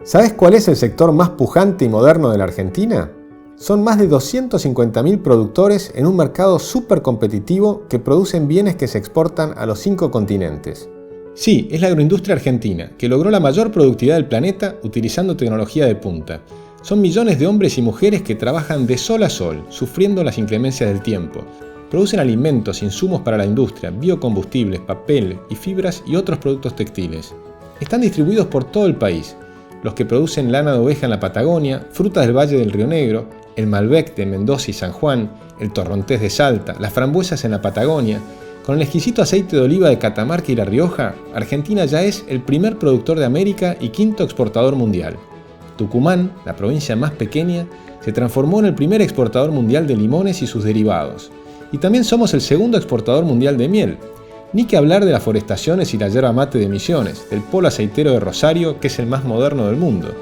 ¿Sabes cuál es el sector más pujante y moderno de la Argentina? Son más de 250.000 productores en un mercado súper competitivo que producen bienes que se exportan a los 5 continentes. Sí, es la agroindustria argentina, que logró la mayor productividad del planeta utilizando tecnología de punta. Son millones de hombres y mujeres que trabajan de sol a sol, sufriendo las inclemencias del tiempo. Producen alimentos, insumos para la industria, biocombustibles, papel y fibras y otros productos textiles. Están distribuidos por todo el país. Los que producen lana de oveja en la Patagonia, frutas del Valle del Río Negro, el Malbec de Mendoza y San Juan, el torrontés de Salta, las frambuesas en la Patagonia. Con el exquisito aceite de oliva de Catamarca y La Rioja, Argentina ya es el primer productor de América y quinto exportador mundial. Tucumán, la provincia más pequeña, se transformó en el primer exportador mundial de limones y sus derivados. Y también somos el segundo exportador mundial de miel. Ni que hablar de las forestaciones y la yerba mate de Misiones, del polo aceitero de Rosario, que es el más moderno del mundo.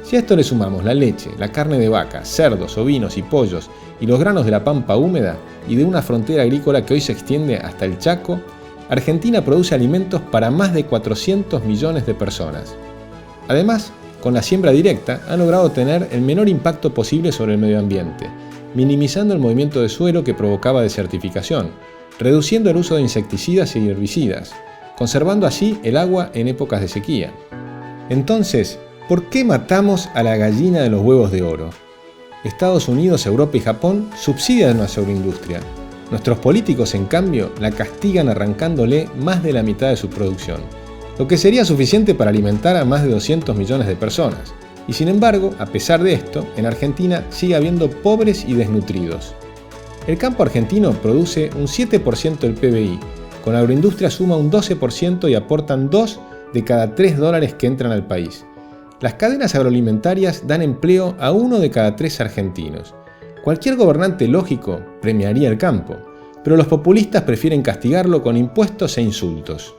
Si a esto le sumamos la leche, la carne de vaca, cerdos, ovinos y pollos y los granos de la pampa húmeda y de una frontera agrícola que hoy se extiende hasta el Chaco, Argentina produce alimentos para más de 400 millones de personas. Además, con la siembra directa han logrado tener el menor impacto posible sobre el medio ambiente, minimizando el movimiento de suelo que provocaba desertificación, reduciendo el uso de insecticidas y herbicidas, conservando así el agua en épocas de sequía. Entonces, ¿por qué matamos a la gallina de los huevos de oro? Estados Unidos, Europa y Japón subsidian nuestra agroindustria. Nuestros políticos, en cambio, la castigan arrancándole más de la mitad de su producción, lo que sería suficiente para alimentar a más de 200 millones de personas. Y sin embargo, a pesar de esto, en Argentina sigue habiendo pobres y desnutridos. El campo argentino produce un 7% del PBI, con la agroindustria suma un 12% y aportan 2 de cada 3 dólares que entran al país. Las cadenas agroalimentarias dan empleo a 1 de cada 3 argentinos. Cualquier gobernante lógico premiaría el campo, pero los populistas prefieren castigarlo con impuestos e insultos.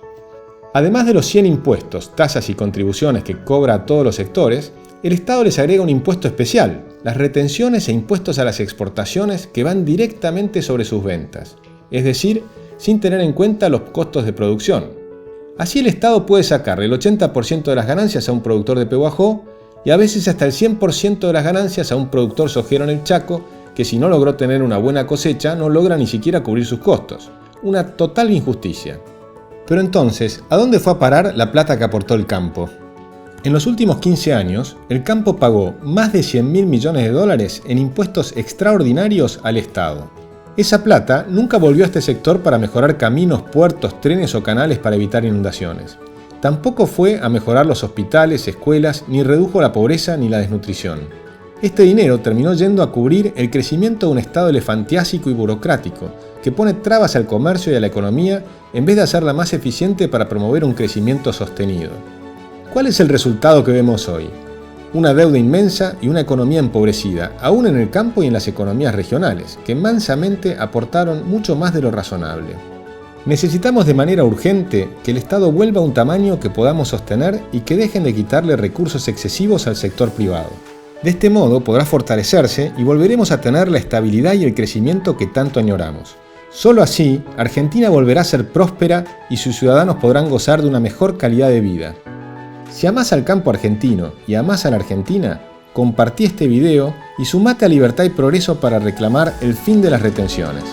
Además de los 100 impuestos, tasas y contribuciones que cobra a todos los sectores, el Estado les agrega un impuesto especial, las retenciones e impuestos a las exportaciones que van directamente sobre sus ventas, es decir, sin tener en cuenta los costos de producción. Así el Estado puede sacarle el 80% de las ganancias a un productor de Pehuajó y a veces hasta el 100% de las ganancias a un productor sojero en el Chaco que si no logró tener una buena cosecha no logra ni siquiera cubrir sus costos. Una total injusticia. Pero entonces, ¿a dónde fue a parar la plata que aportó el campo? En los últimos 15 años, el campo pagó más de 100.000 millones de dólares en impuestos extraordinarios al Estado. Esa plata nunca volvió a este sector para mejorar caminos, puertos, trenes o canales para evitar inundaciones. Tampoco fue a mejorar los hospitales, escuelas, ni redujo la pobreza ni la desnutrición. Este dinero terminó yendo a cubrir el crecimiento de un Estado elefantiásico y burocrático, que pone trabas al comercio y a la economía en vez de hacerla más eficiente para promover un crecimiento sostenido. ¿Cuál es el resultado que vemos hoy? Una deuda inmensa y una economía empobrecida, aún en el campo y en las economías regionales, que mansamente aportaron mucho más de lo razonable. Necesitamos de manera urgente que el Estado vuelva a un tamaño que podamos sostener y que dejen de quitarle recursos excesivos al sector privado. De este modo podrá fortalecerse y volveremos a tener la estabilidad y el crecimiento que tanto añoramos. Solo así, Argentina volverá a ser próspera y sus ciudadanos podrán gozar de una mejor calidad de vida. Si amás al campo argentino y amás a la Argentina, compartí este video y sumate a Libertad y Progreso para reclamar el fin de las retenciones.